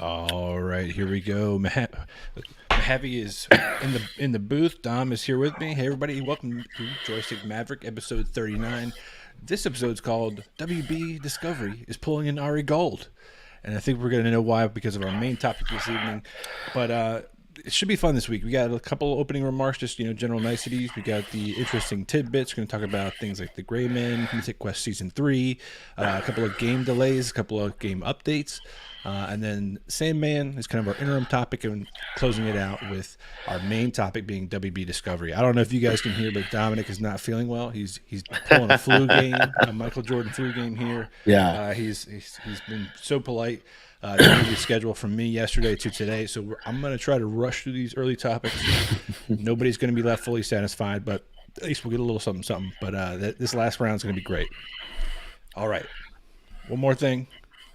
All right, here we go. Mahavi is in the booth. Dom is here with me. Hey, everybody, welcome to Joystick Maverick, episode 39. This episode's called WB Discovery is pulling in Ari Gold, and I think we're going to know why because of our main topic this evening. But it should be fun this week. We got a couple opening remarks, just general niceties. We got the interesting Tid Bits. We're going to talk about things like the Gray Men, Mythic Quest Season 3, a couple of game delays, a couple of game updates. And then Sandman is kind of our interim topic, and closing it out with our main topic being WB Discovery. I don't know if you guys can hear, but Dominic is not feeling well. He's pulling a flu game, a Michael Jordan flu game here. Yeah. He's been so polite. The schedule from me yesterday to today, so I'm going to try to rush through these early topics. Nobody's going to be left fully satisfied, but at least we'll get a little something. But this last round is going to be great. All right. One more thing.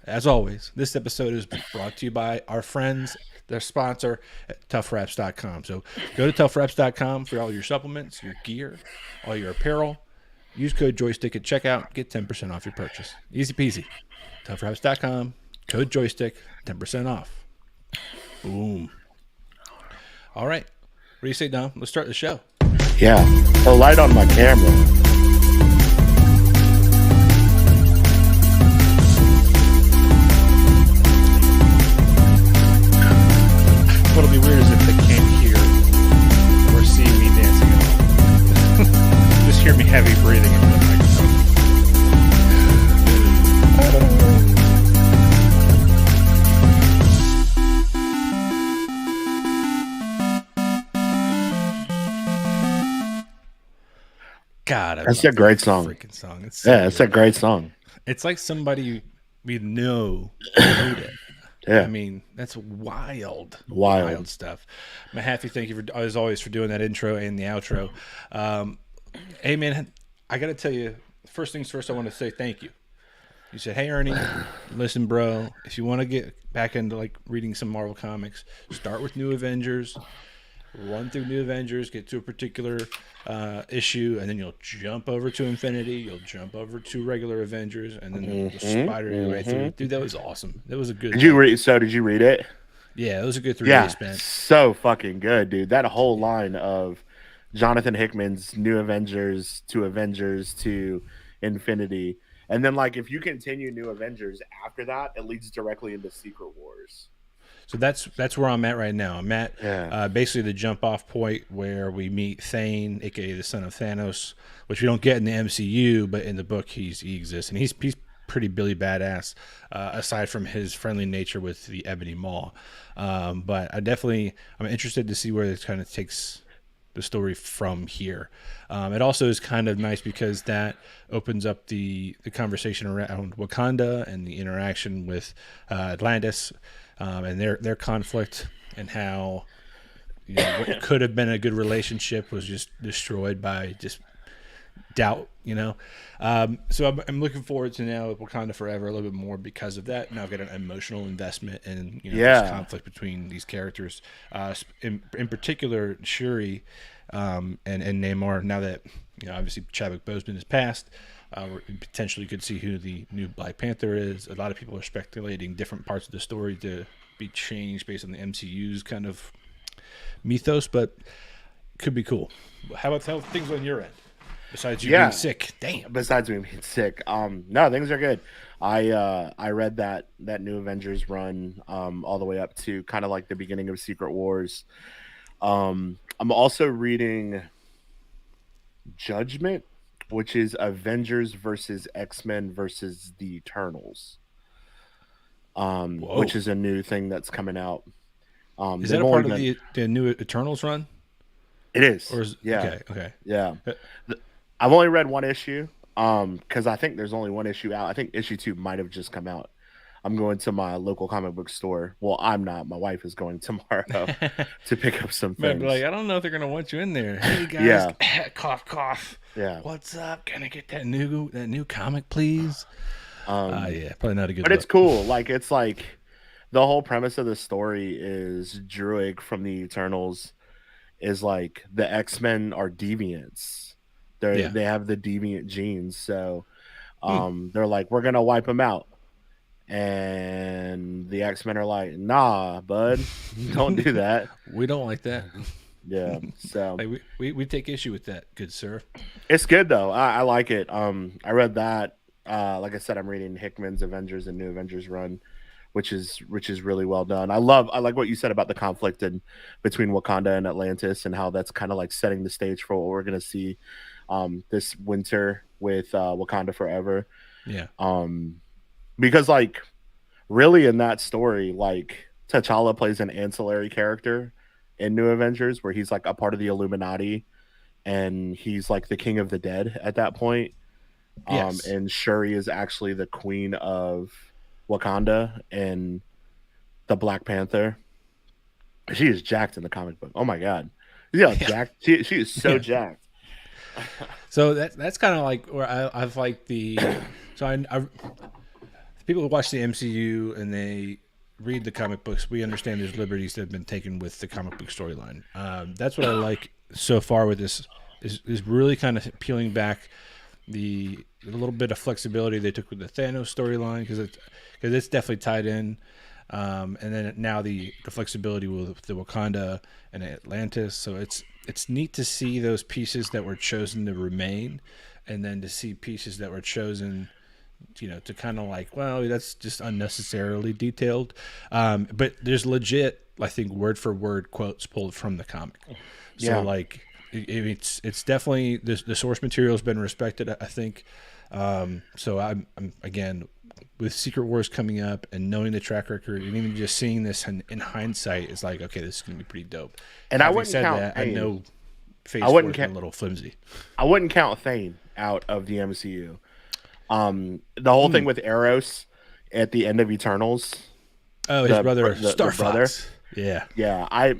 As always, this episode is brought to you by our friends, their sponsor at toughwraps.com. So go to toughwraps.com for all your supplements, your gear, all your apparel. Use code joystick at checkout. Get 10% off your purchase. Easy peasy. Toughwraps.com. Code joystick. 10% off. Boom. All right. What do you say, Dom? Let's start the show. Yeah. A light on my camera. What'll be weird is if they can't hear or see me dancing at all. Just hear me heavy breathing into the microphone. God, that's a great song. Freaking song. It's so it's a great song. It's like somebody we know wrote it. Yeah. I mean, that's wild stuff. Mahaffey, thank you for, as always, for doing that intro and the outro. Hey, man, I got to tell you, first things first, I want to say thank you. You said, hey, Ernie, listen, bro, if you want to get back into like reading some Marvel comics, start with New Avengers, run through New Avengers, get to a particular issue, and then you'll jump over to Infinity, you'll jump over to regular Avengers, and then you'll spider your way through. Dude, that was awesome. That was a good. Did you read it? Yeah, it was a good 3 days spent. So fucking good, dude. That whole line of Jonathan Hickman's New Avengers to Infinity, and then like if you continue New Avengers after that, it leads directly into Secret Wars. So that's where I'm at right now. I'm at basically the jump off point where we meet Thane, aka the son of Thanos, which we don't get in the MCU, but in the book he exists, and he's pretty Billy badass. Aside from his friendly nature with the Ebony Maw, but I'm interested to see where this kind of takes the story from here. It also is kind of nice because that opens up the conversation around Wakanda and the interaction with Atlantis. And their conflict and how what could have been a good relationship was just destroyed by just doubt, So I'm looking forward to now Wakanda Forever a little bit more because of that. Now I've got an emotional investment in this conflict between these characters, in particular Shuri and Namor. Now that obviously Chadwick Boseman has passed. We potentially could see who the new Black Panther is. A lot of people are speculating different parts of the story to be changed based on the MCU's kind of mythos, but could be cool. How about things on your end? Besides you being sick, damn. Besides me being sick, no, things are good. I read that New Avengers run all the way up to kind of like the beginning of Secret Wars. I'm also reading Judgment, which is Avengers versus X-Men versus the Eternals, which is a new thing that's coming out. Is that a part of the new Eternals run? It is. Okay. Yeah. I've only read one issue because I think there's only one issue out. I think issue 2 might have just come out. I'm going to my local comic book store. Well, I'm not. My wife is going tomorrow to pick up some things. Like, I don't know if they're going to want you in there. Hey, guys. Cough, cough. Yeah. What's up? Can I get that new comic, please? Probably not a good But look. It's cool. Like, it's like the whole premise of the story is Druig from the Eternals is like the X-Men are deviants. They have the deviant genes. So they're like, we're going to wipe them out. And the the X-Men are like, nah, bud, don't do that. We don't like that. Yeah, so like we take issue with that, good sir. It's good though. I like it. I read that. Like I said, I'm reading Hickman's Avengers and New Avengers run, which is really well done. I like what you said about the conflict between Wakanda and Atlantis, and how that's kind of like setting the stage for what we're gonna see this winter with Wakanda Forever. Yeah. Because like really in that story, like T'Challa plays an ancillary character in New Avengers, where he's like a part of the Illuminati, and he's like the king of the dead at that point. Yes. And Shuri is actually the queen of Wakanda and the Black Panther. She is jacked in the comic book. Oh my god, yeah, jacked. She is so jacked. So that's kind of like where I've like the so I people who watch the MCU and they read the comic books, we understand there's liberties that have been taken with the comic book storyline. That's what I like so far with this is really kind of peeling back the little bit of flexibility they took with the Thanos storyline, because it's definitely tied in, and then now the flexibility with the Wakanda and Atlantis. So it's neat to see those pieces that were chosen to remain, and then to see pieces that were chosen, to kind of like, well, that's just unnecessarily detailed. But there's legit, I think, word for word quotes pulled from the comic. So like, it's definitely the source material has been respected, I think. So I'm again, with Secret Wars coming up and knowing the track record, and even just seeing this in hindsight, it's like, okay, this is gonna be pretty dope. And I wouldn't count Thane. I know Phase 4 is a little flimsy. I wouldn't count Thane out of the MCU. The whole thing with Eros at the end of Eternals. Oh, his brother, Star Fox. Yeah. Yeah.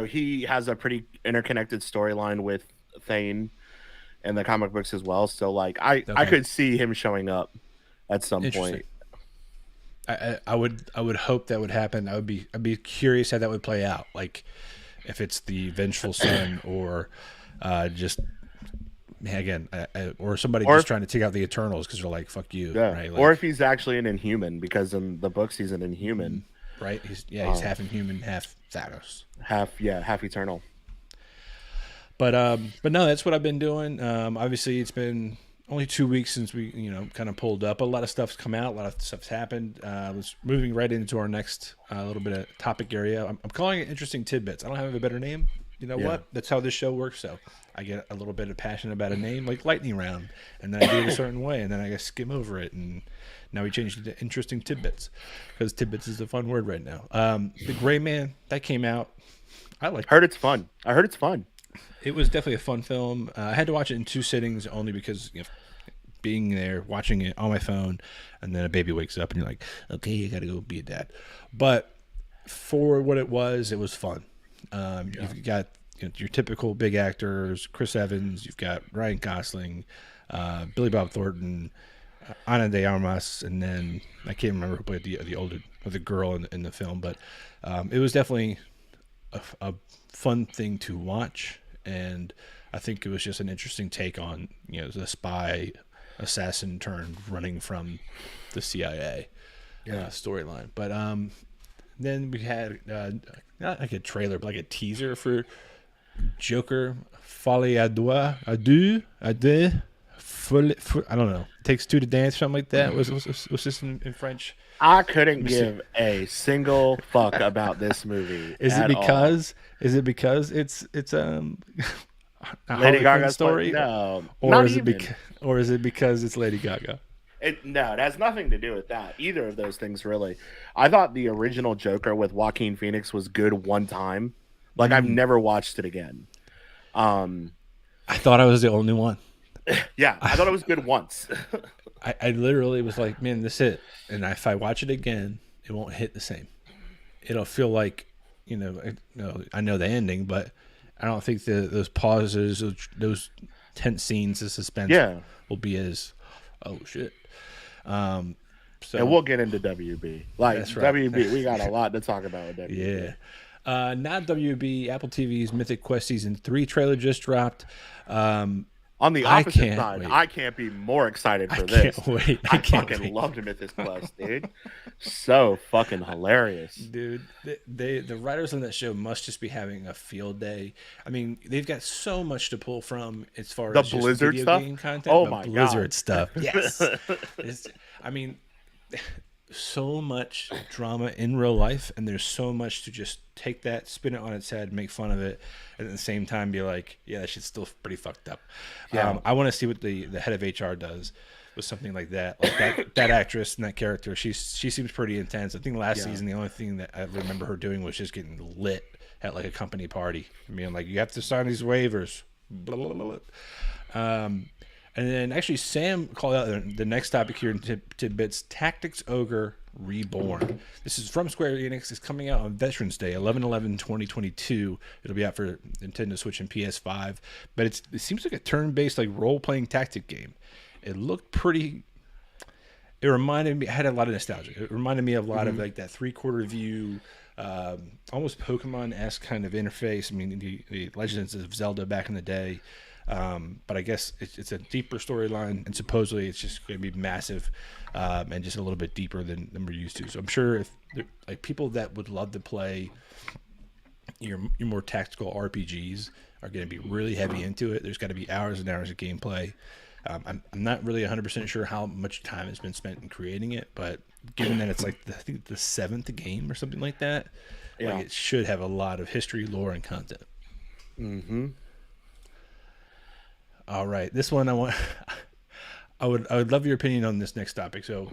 He has a pretty interconnected storyline with Thane in the comic books as well. So like I could see him showing up at some point. I would hope that would happen. I'd be curious how that would play out. Like if it's the vengeful son or just again, or somebody just trying to take out the Eternals because they're like, fuck you. Yeah. Right? Like, or if he's actually an Inhuman, because in the books he's an Inhuman. Right? He's half Inhuman, half Thanos. Half Eternal. But no, that's what I've been doing. Obviously, it's been only 2 weeks since we kind of pulled up. A lot of stuff's come out. A lot of stuff's happened. Was moving right into our next little bit of topic area. I'm calling it Interesting Tidbits. I don't have a better name. You know what? That's how this show works. So I get a little bit of passion about a name, like Lightning Round, and then I do it a certain way, and then I skim over it, and now we changed it to Interesting Tidbits because tidbits is a fun word right now. The Gray Man, that came out. I like. Heard it's fun. I heard it's fun. It was definitely a fun film. I had to watch it in 2 sittings only because being there, watching it on my phone, and then a baby wakes up and you're like, okay, you got to go be a dad. But for what it was fun. You've got your typical big actors, Chris Evans, you've got Ryan Gosling, Billy Bob Thornton, Ana de Armas, and then I can't remember who played the girl in the film, but it was definitely a fun thing to watch, and I think it was just an interesting take on the spy assassin turned running from the CIA storyline. But then we had not like a trailer, but like a teaser for Joker Folie à deux. Folie, I don't know. It takes two to dance, something like that. Was this in French? I couldn't give a single fuck about this movie. Is it because it's Lady Gaga's story? No, or is it because it's Lady Gaga? No, it has nothing to do with that. Either of those things, really. I thought the original Joker with Joaquin Phoenix was good one time. Like I've never watched it again. I thought I was the only one. Yeah, I thought it was good once. I literally was like, man, this is it. And if I watch it again, it won't hit the same. It'll feel like, I know the ending, but I don't think those pauses, those tense scenes, the suspense will be as, oh shit. So, and we'll get into WB. Like that's right. WB, we got a lot to talk about with WB. Yeah. Not WB, Apple TV's Mythic Quest Season 3 trailer just dropped. On the I opposite can't side, wait. I can't be more excited for I this. can't wait. I can't fucking wait. loved Mythic Quest, dude. So fucking hilarious. Dude, the writers on that show must just be having a field day. I mean, they've got so much to pull from as far The as just Blizzard video stuff? game content. Oh But my Blizzard God. stuff, yes. I mean, so much drama in real life, and there's so much to just take that, spin it on its head, make fun of it, and at the same time be like, yeah, that shit's still pretty fucked up. Yeah. I want to see what the head of HR does with something like that. Like that actress and that character, she seems pretty intense. I think last season the only thing that I remember her doing was just getting lit at like a company party. I mean, like, you have to sign these waivers. Blah, blah, blah, blah. And then actually Sam called out the next topic here in Tid Bits, Tactics Ogre Reborn. This is from Square Enix. It's coming out on Veterans Day, 11/11/2022. It'll be out for Nintendo Switch and PS5. But it seems like a turn-based like role-playing tactic game. It looked pretty... It reminded me... It had a lot of nostalgia. It reminded me of a lot of like that three-quarter view... almost Pokemon-esque kind of interface. I mean, the Legends of Zelda back in the day. But I guess it's a deeper storyline, and supposedly it's just going to be massive and just a little bit deeper than we're used to. So I'm sure if like people that would love to play your more tactical RPGs are going to be really heavy into it. There's got to be hours and hours of gameplay. I'm not really 100% sure how much time has been spent in creating it, but given that it's like I think the 7th game or something like that, like it should have a lot of history, lore, and content. Mm-hmm. All right, this one I would love your opinion on this next topic. So,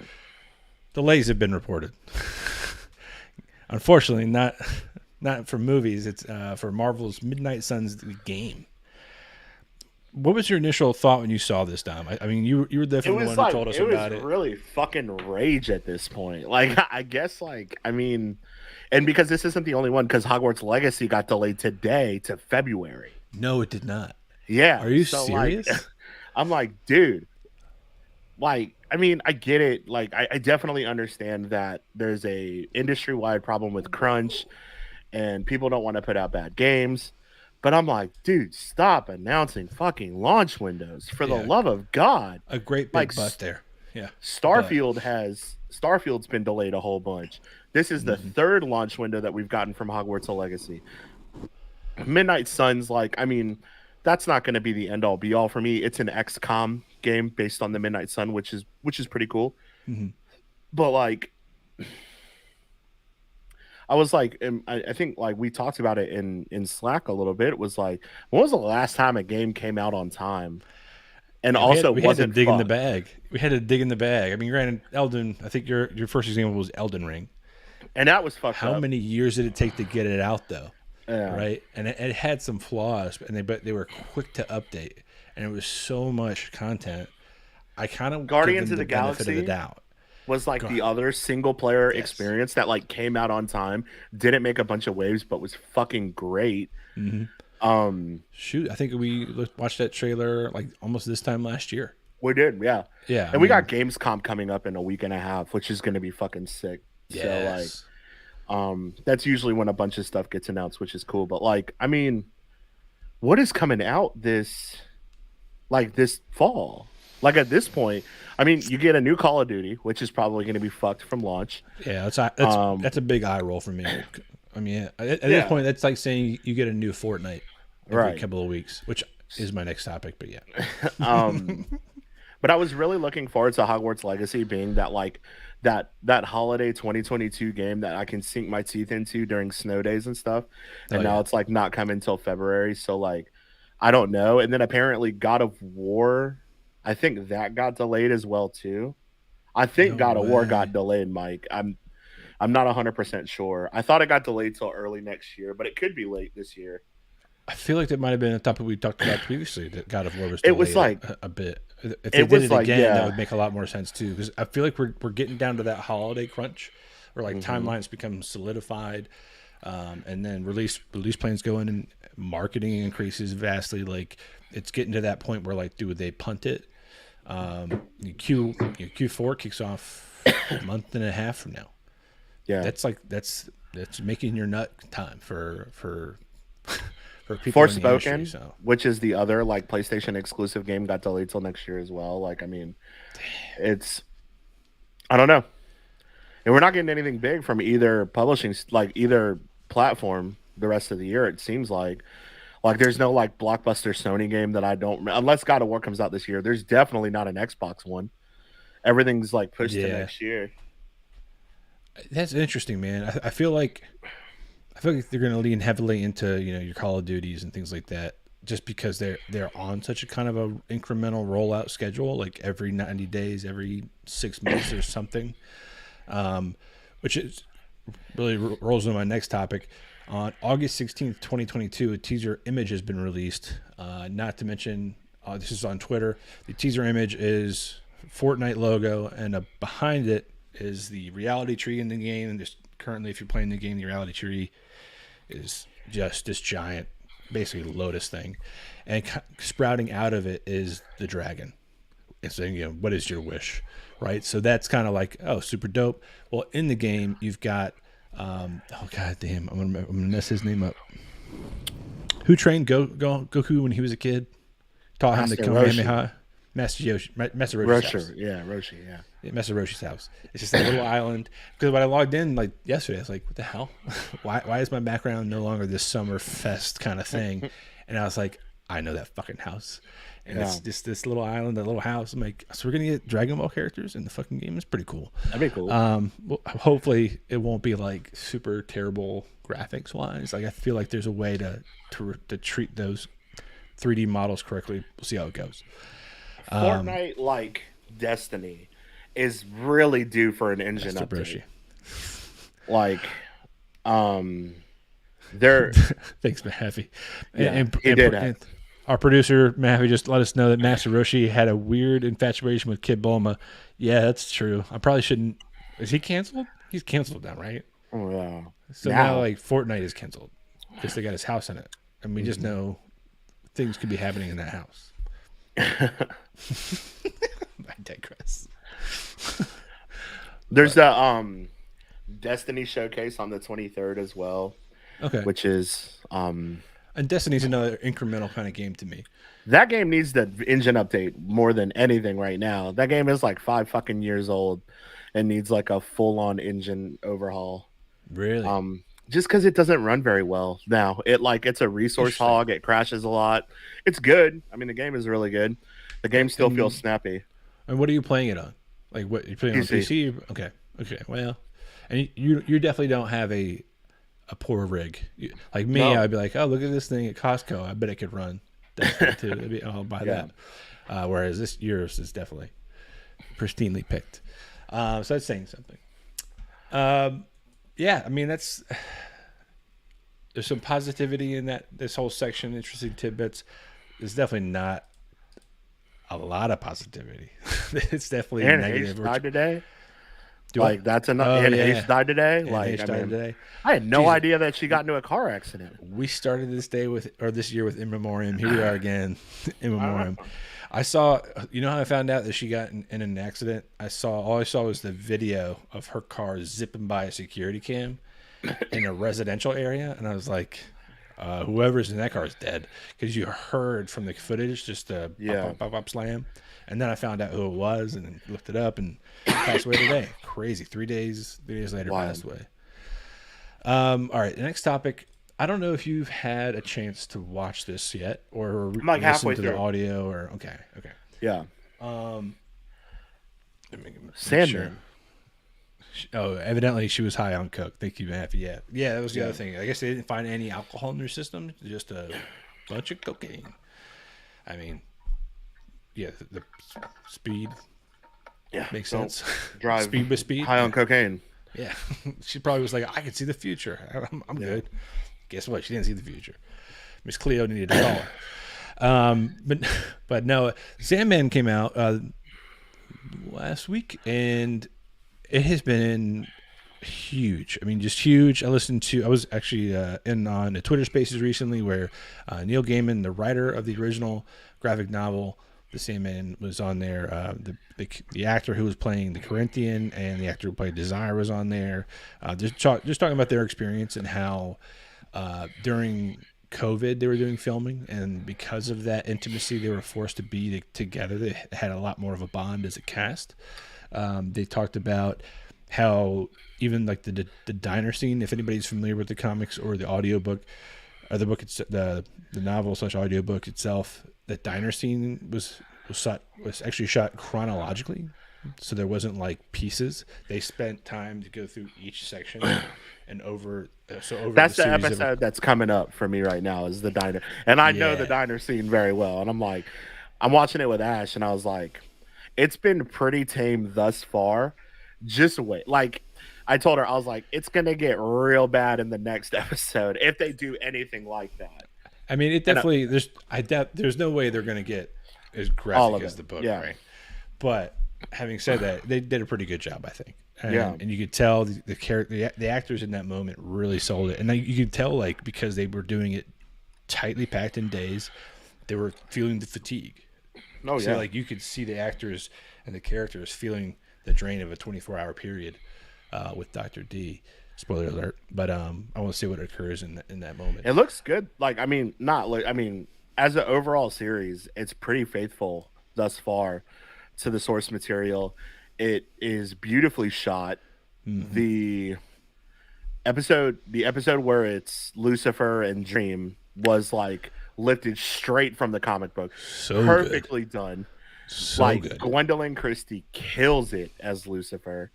delays have been reported. Unfortunately, not for movies. It's for Marvel's Midnight Suns game. What was your initial thought when you saw this, Dom? I mean, you were definitely the one who told us about it. It was really fucking rage at this point. Like, I guess, like, I mean, and because this isn't the only one, because Hogwarts Legacy got delayed today to February. No, it did not. Yeah. Are you serious? Like, I'm like, dude, like, I mean, I get it. Like, I definitely understand that there's a industry-wide problem with crunch and people don't want to put out bad games. But I'm like, dude, stop announcing fucking launch windows for the love of God. A great big butt there. Yeah. Starfield's been delayed a whole bunch. This is the third launch window that we've gotten from Hogwarts Legacy. Midnight Suns, like, I mean, that's not going to be the end all be all for me. It's an XCOM game based on the Midnight Sun, which is pretty cool. Mm-hmm. But like, I was like, I think like we talked about it in Slack a little bit. It was like, when was the last time a game came out on time? And also we had to dig in the bag. We had to dig in the bag. I mean, granted, I think your first example was Elden Ring. And that was fucked up. How many years did it take to get it out though? Yeah. Right? And it had some flaws, and they were quick to update. And it was so much content. I kind of Guardians of the Galaxy benefit of the doubt. Was like the other single player experience that like came out on time, didn't make a bunch of waves, but was fucking great. Mm-hmm. Shoot, I think we watched that trailer like almost this time last year. We did, yeah. And we got Gamescom coming up in a week and a half, which is going to be fucking sick. Yes. So like, that's usually when a bunch of stuff gets announced, which is cool. But like, I mean, what is coming out this fall? Like at this point, I mean, you get a new Call of Duty, which is probably going to be fucked from launch. Yeah, that's a big eye roll for me. I mean, at this point, that's like saying you get a new Fortnite every couple of weeks, which is my next topic. But yeah, but I was really looking forward to Hogwarts Legacy being that like that holiday 2022 game that I can sink my teeth into during snow days and stuff. And now it's like not coming until February, so like I don't know. And then apparently God of War. I think that got delayed as well too. I think God of War got delayed, Mike. I'm not 100% sure. I thought it got delayed till early next year, but it could be late this year. I feel like that might have been a topic we talked about previously. That God of War was delayed. It was like a bit. If they did it again, that would make a lot more sense too. Because I feel like we're getting down to that holiday crunch, where like timelines become solidified, and then release plans go in and marketing increases vastly. Like it's getting to that point where like, do they punt it? Q4 kicks off a month and a half from now. Yeah, that's making your nut time for for people in the industry. Forspoken, So, which is the other like PlayStation exclusive game, got delayed till next year as well. Like, I mean, it's I don't know, and we're not getting anything big from either publishing, like either platform, the rest of the year. It seems like there's no like blockbuster Sony game that I don't, unless God of War comes out this year. There's definitely not an Xbox one. Everything's like pushed to next year. That's interesting, man. I feel like they're going to lean heavily into your Call of Duties and things like that, just because they're on such a kind of a incremental rollout schedule, like every 90 days, every 6 months or something. Which is really rolls into my next topic. On August 16th, 2022, a teaser image has been released. Not to mention, this is on Twitter. The teaser image is Fortnite logo, and behind it is the reality tree in the game. And just currently, if you're playing the game, the reality tree is just this giant, basically lotus thing, and sprouting out of it is the dragon. And saying, what is your wish, right? So that's kind of like, oh, super dope. Well, in the game, you've got, oh god damn, I'm gonna mess his name up. Who trained Goku when he was a kid? Taught him the Kamehameha. Master Roshi's house. Roshi, yeah. Master Roshi's house. It's just a little island. Because when I logged in like yesterday, I was like, what the hell? Why is my background no longer this summer fest kind of thing? And I was like, I know that fucking house. And it's just this little island, that little house. I'm like, so we're gonna get Dragon Ball characters in the fucking game? It's pretty cool. That'd be cool. Well, hopefully it won't be like super terrible graphics wise. Like I feel like there's a way to treat those 3D models correctly. We'll see how it goes. Fortnite, like Destiny, is really due for an engine update. Like, they're thanks, Mahaffey. Yeah, and our producer Mahaffey just let us know that Master Roshi had a weird infatuation with Kid Bulma. Yeah, that's true. I probably shouldn't. Is he canceled? He's canceled now, right? Oh, yeah. So now like Fortnite is canceled because they got his house in it, and we just know things could be happening in that house. I digress. There's a Destiny showcase on the 23rd as well. Okay. Which is and Destiny's another incremental kind of game to me. That game needs the engine update more than anything right now. That game is like 5 fucking years old and needs like a full-on engine overhaul. Really? Just because it doesn't run very well now. It's a resource hog. It crashes a lot. It's good. I mean, the game is really good. The game still feels snappy. And what are you playing it on? Like, what you're playing on PC? Okay. Well, and you definitely don't have a poor rig. Like me, I'd be like, oh, look at this thing at Costco. I bet it could run Destiny too. I'll buy that. Whereas yours is definitely pristinely picked. So that's saying something. Yeah, I mean there's some positivity in this whole section. Interesting tidbits. There's definitely not a lot of positivity. It's definitely negative. Died today. That's enough. Ace died today. Today. I had no idea that she got into a car accident. We started this year with In Memoriam. Here we are again, In Memoriam. I saw, how I found out that she got in an accident? All I saw was the video of her car zipping by a security cam in a residential area. And I was like, whoever's in that car is dead. Because you heard from the footage just a pop, slam. And then I found out who it was and then looked it up and passed away today. Crazy. 3 days later, passed away. All right, the next topic. I don't know if you've had a chance to watch this yet or listen to the audio or okay. Yeah. Sandman. Oh, evidently she was high on coke. Thank you, Matthew. Yeah, that was the other thing. I guess they didn't find any alcohol in their system, just a bunch of cocaine. I mean, yeah, the speed. Yeah, makes sense. Drive speed with speed. High on cocaine. Yeah, she probably was like, I can see the future. I'm good. Guess what? She didn't see the future. Miss Cleo needed to call her. But no, Sandman came out last week, and it has been huge. I mean, just huge. I was actually in on the Twitter Spaces recently where Neil Gaiman, the writer of the original graphic novel, The Sandman, was on there. The actor who was playing the Corinthian and the actor who played Desire was on there. Just talking about their experience and how during COVID they were doing filming, and because of that intimacy, they were forced to be together. They had a lot more of a bond as a cast. They talked about how even like the diner scene, if anybody's familiar with the comics or the audiobook, or the book, it's the novel / audiobook itself, the diner scene was actually shot chronologically, so there wasn't like pieces. They spent time to go through each section and over that's the episode that's coming up for me right now, is the diner, and I know the diner scene very well, and I'm watching it with Ash, and I was like, it's been pretty tame thus far. Just wait. Like, I told her, I was like, it's gonna get real bad in the next episode if they do anything like that. I mean, it definitely there's no way they're gonna get as graphic as the book, right? But having said that, they did a pretty good job, I think. And you could tell the actors in that moment really sold it, and you could tell, like, because they were doing it tightly packed in days, they were feeling the fatigue. So like you could see the actors and the characters feeling the drain of a 24-hour period with Dr. D. Spoiler alert, but I want to see what occurs in that moment. It looks good. Like, I mean, as an overall series, it's pretty faithful thus far to the source material. It is beautifully shot. Mm-hmm. The episode where it's Lucifer and Dream was like lifted straight from the comic book. So perfectly good. Done. So like good. Gwendolyn Christie kills it as Lucifer.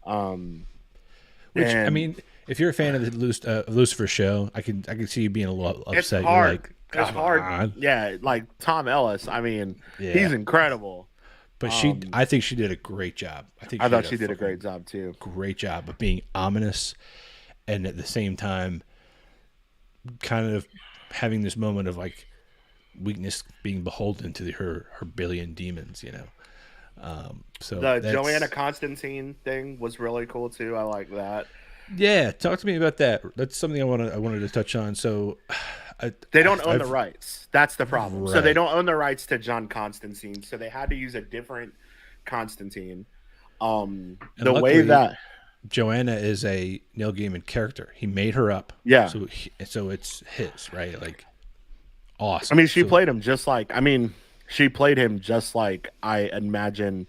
Which, I mean, if you're a fan of the Lucifer show, I can see you being a little upset. It's hard. You're like, it's hard. on. Yeah, like Tom Ellis. I mean, he's incredible. But I think she did a great job. I thought she did a great job too. Great job of being ominous, and at the same time, kind of having this moment of like weakness, being beholden to her billion demons. So the Joanna Constantine thing was really cool too. I like that. Yeah, talk to me about that. That's something I wanted to touch on. So they don't own the rights. That's the problem. Right. So they don't own the rights to John Constantine. So they had to use a different Constantine. The way that Joanna is a Neil Gaiman character, he made her up. Yeah. So it's his, right? Like, awesome. I mean, she played him just like. She played him just like I imagine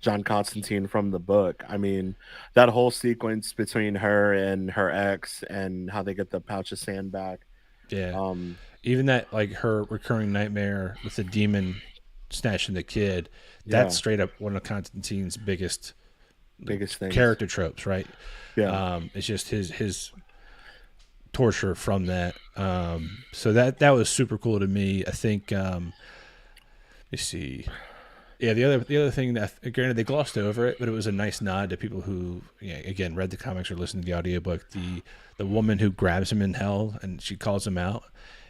John Constantine from the book. I mean, that whole sequence between her and her ex and how they get the pouch of sand back. Yeah. Even that, like, her recurring nightmare with the demon snatching the kid, that's straight up one of Constantine's biggest things. Character tropes, right? Yeah. It's just his torture from that. So that was super cool to me. I think let me see. Yeah, the other thing that, granted, they glossed over it, but it was a nice nod to people who, again, read the comics or listened to the audiobook. The woman who grabs him in hell and she calls him out,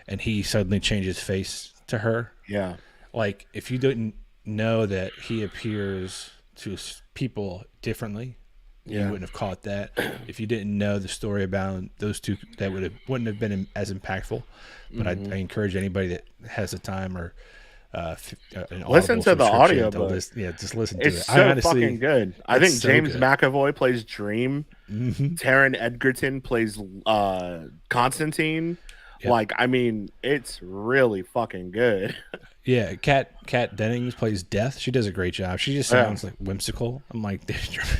and he suddenly changes face to her. Yeah. Like, if you didn't know that he appears to people differently, you wouldn't have caught that. If you didn't know the story about those two, that wouldn't have been as impactful. But I encourage anybody that has the time or listen to the audiobook. Just listen to it. It's so fucking good. I think James McAvoy plays Dream. Taron Egerton plays Constantine. Yep. Like, I mean, it's really fucking good. Yeah, Kat Dennings plays Death. She does a great job. She just sounds like whimsical. I'm like,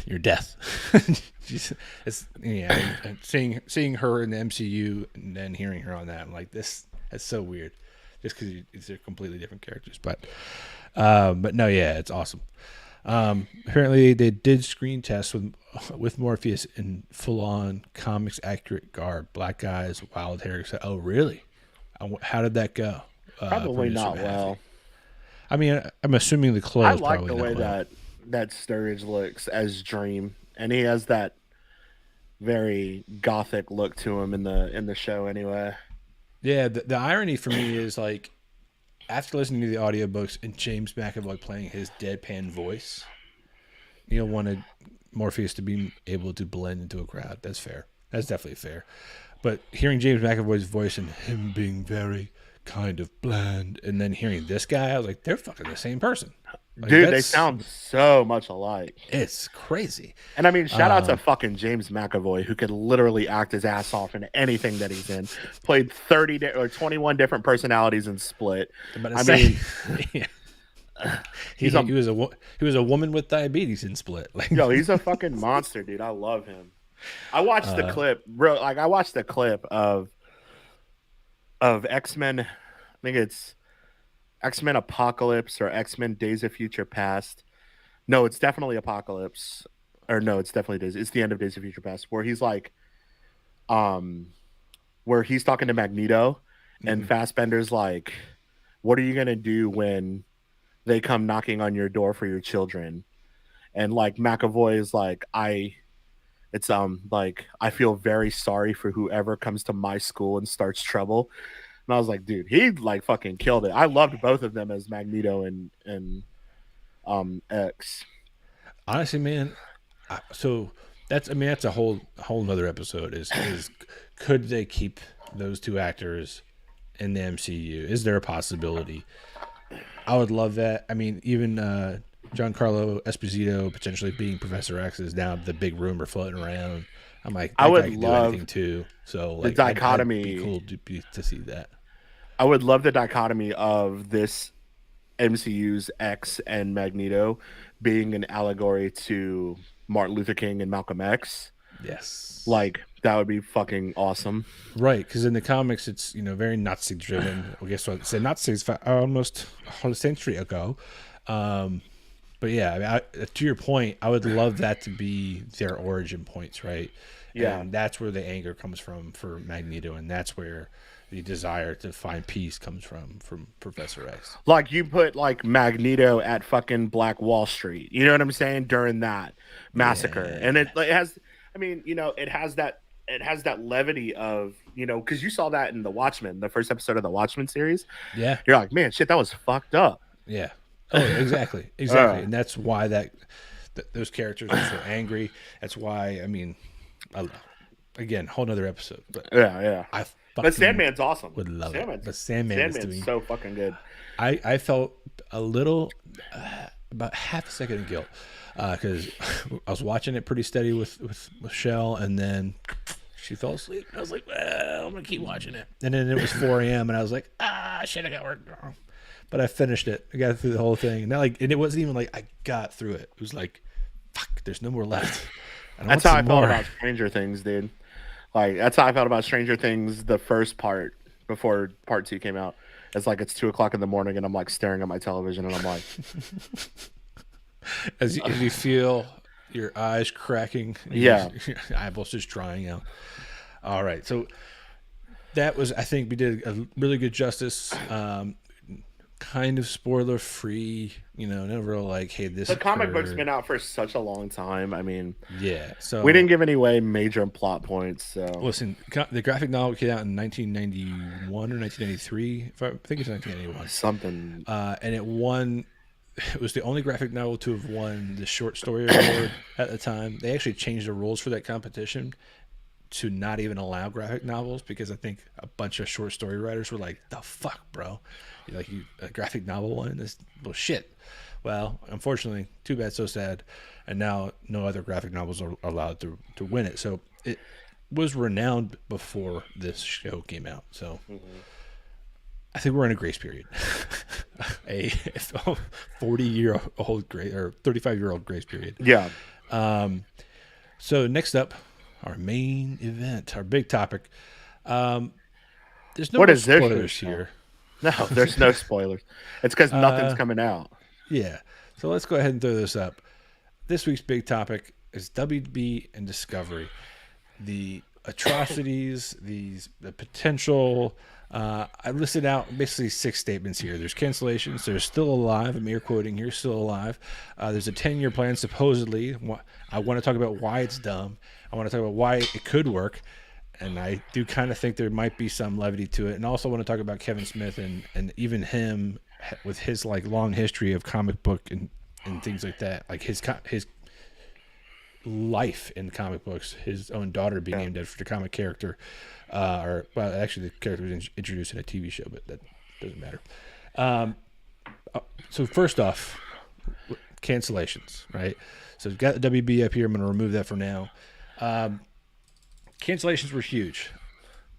you're Death. Seeing her in the MCU and then hearing her on that, I'm like, that's so weird. Just because they're completely different characters, but no, it's awesome. Apparently, they did screen tests with Morpheus in full-on comics accurate garb, black eyes, wild hair. Oh, really? How did that go? Probably not well. I mean, I'm assuming the clothes. I like the way that Sturridge looks as Dream, and he has that very gothic look to him in the show. Anyway. Yeah, the irony for me is, like, after listening to the audiobooks and James McAvoy playing his deadpan voice, Neil wanted Morpheus to be able to blend into a crowd. That's fair. That's definitely fair. But hearing James McAvoy's voice and him being very kind of bland, and then hearing this guy, I was like, they're fucking the same person. Like, dude, they sound so much alike. It's crazy. And I mean, shout out to fucking James McAvoy, who could literally act his ass off in anything that he's in. Played 21 different personalities in Split. I mean, he was a woman with diabetes in Split. Like, yo, he's a fucking monster, dude. I love him. I watched the clip, bro. Like, I watched the clip of X-Men. I think it's X-Men Apocalypse or X-Men Days of Future Past. No, it's definitely Apocalypse. Or no, it's definitely Days. It's the end of Days of Future Past, where he's like, where he's talking to Magneto, and Fassbender's like, "What are you gonna do when they come knocking on your door for your children?" And like McAvoy is like, I feel very sorry for whoever comes to my school and starts trouble. And I was like, dude, he like fucking killed it. I loved both of them as Magneto and X. Honestly, man, so that's a whole nother episode. Is could they keep those two actors in the MCU? Is there a possibility? I would love that. I mean, even Giancarlo Esposito potentially being Professor X is now the big rumor floating around. I'm like, I would love anything too. So like, the dichotomy. I'd be cool to see that. I would love the dichotomy of this MCU's X and Magneto being an allegory to Martin Luther King and Malcolm X. Yes, like that would be fucking awesome. Right, because in the comics it's very Nazi driven. I guess what said Nazis almost a century ago. But yeah, to your point, I would love that to be their origin points, right? Yeah, and that's where the anger comes from for Magneto, and that's where the desire to find peace comes from Professor X. Like you put like Magneto at fucking Black Wall Street. You know what I'm saying? During that massacre, Yeah. and it has. I mean, it has that levity of, because you saw that in the Watchmen, the first episode of the Watchmen series. Yeah, you're like, man, shit, that was fucked up. Yeah. Oh, exactly, and that's why those characters are so angry. That's why, I mean, again, whole nother episode. But yeah. But Sandman's awesome. Would love it. But Sandman's so fucking good. I felt a little, about half a second of guilt, because I was watching it pretty steady with Michelle, and then she fell asleep. I was like, well, I'm gonna keep watching it. And then it was 4 a.m. and I was like, shit, I got work tomorrow. But I finished it. I got through the whole thing. And it wasn't even like I got through it. It was like, fuck, there's no more left. That's how I felt about Stranger Things, dude. Like, that's how I felt about Stranger Things, the first part, before part 2 came out. It's like it's 2:00 in the morning and I'm like staring at my television and I'm like, as you feel your eyes cracking, your eyeballs just drying out. All right, so that was, I think we did a really good justice. Kind of spoiler free, never like, hey, this. The comic book's been out for such a long time. I mean, yeah. So we didn't give away major plot points. So listen, the graphic novel came out in 1991 or 1993. I think it's 1991. Something. And it won. It was the only graphic novel to have won the short story award at the time. They actually changed the rules for that competition to not even allow graphic novels, because I think a bunch of short story writers were like, the fuck, bro, a graphic novel won this? Well, shit. Well, unfortunately, too bad, so sad. And now no other graphic novels are allowed to win it. So it was renowned before this show came out. So I think we're in a grace period. a 40-year-old grace, or 35-year-old grace period. Yeah. So next up, our main event, our big topic. There's no more spoilers here. No, there's no spoilers. It's because nothing's coming out. Yeah. So let's go ahead and throw this up. This week's big topic is WB and Discovery. The atrocities, the potential. I listed out basically 6 statements here. There's cancellations. There's still alive. I'm air quoting here, still alive. There's a 10-year plan, supposedly. I want to talk about why it's dumb. I want to talk about why it could work. And I do kind of think there might be some levity to it. And also want to talk about Kevin Smith and even him with his like long history of comic book and things like that. Like his life in comic books, his own daughter being named after the comic character. Actually the character was introduced in a TV show, but that doesn't matter. So first off, Cancellations, right? So we've got the WB up here. I'm going to remove that for now. Cancellations were huge.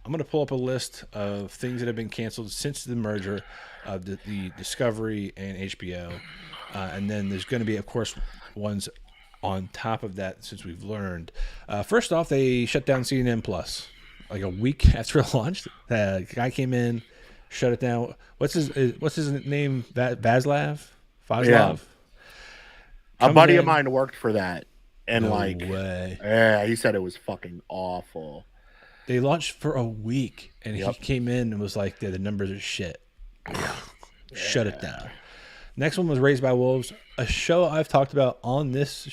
I'm going to pull up a list of things that have been canceled since the merger of the Discovery and HBO. And then there's going to be, of course, ones on top of that since we've learned. First off, they shut down CNN Plus. Like a week after it launched, the guy came in, shut it down. What's his name? Vaslav? Yeah. A buddy of mine worked for that, and no way. Yeah, he said it was fucking awful. They launched for a week, and he came in and was like, "The numbers are shit." Shut it down. Next one was Raised by Wolves, a show I've talked about on this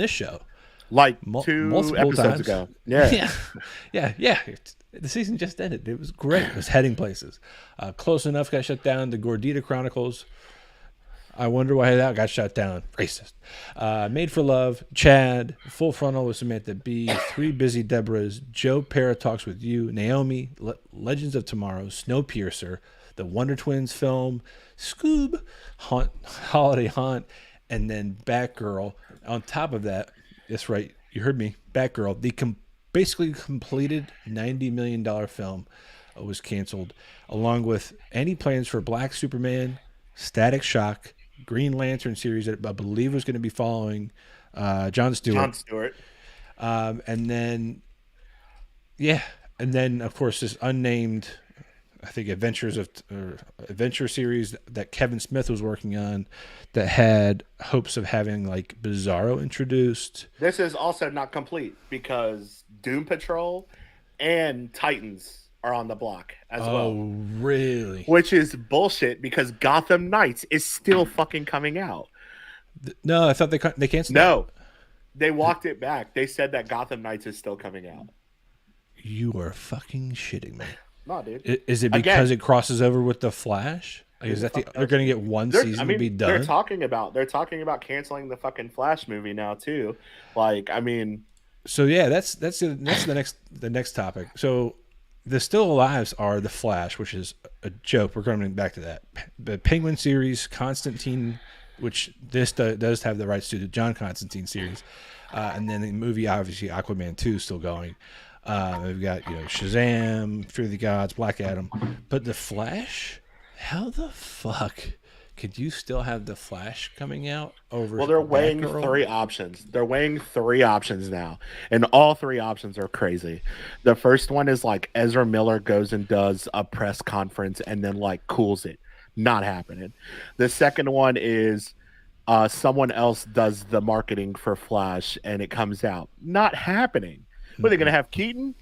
show, like multiple episodes times. ago. Yeah. The season just ended. It was great. It was heading places. Close Enough got shut down. The Gordita Chronicles. I wonder why that got shut down. Racist. Made for Love, Chad, Full Frontal with Samantha B, Three Busy Debras, Joe Para Talks with You, Naomi, Legends of Tomorrow, Snowpiercer, the Wonder Twins film, Scoob, Holiday Haunt, and then Batgirl. On top of that, that's right, you heard me, Batgirl, the basically completed $90 million film was canceled, along with any plans for Black Superman, Static Shock, Green Lantern series that I believe was going to be following Jon Stewart. And then of course this unnamed, I think adventure series that Kevin Smith was working on that had hopes of having like Bizarro introduced. This is also not complete because Doom Patrol and Titans are on the block as well. Oh, really? Which is bullshit because Gotham Knights is still fucking coming out. No, I thought they canceled. No, they walked it back. They said that Gotham Knights is still coming out. You are fucking shitting me. No, dude. Is it because it crosses over with the Flash? Like, is that they're going to get one season to be done? They're talking about canceling the fucking Flash movie now too. Like, I mean. So yeah, that's the next topic. So. The still alives are the Flash, which is a joke. We're coming back to that. The Penguin series, Constantine, which this does have the rights to, the John Constantine series, and then the movie, obviously Aquaman 2 is still going. We've got Shazam, Fear of the Gods, Black Adam, but the Flash, how the fuck could you still have the Flash coming out over? Well, they're weighing three options. They're weighing three options now, and all three options are crazy. The first one is like Ezra Miller goes and does a press conference and then like cools it. Not happening. The second one is someone else does the marketing for Flash and it comes out. Not happening. What, are they going to have Keaton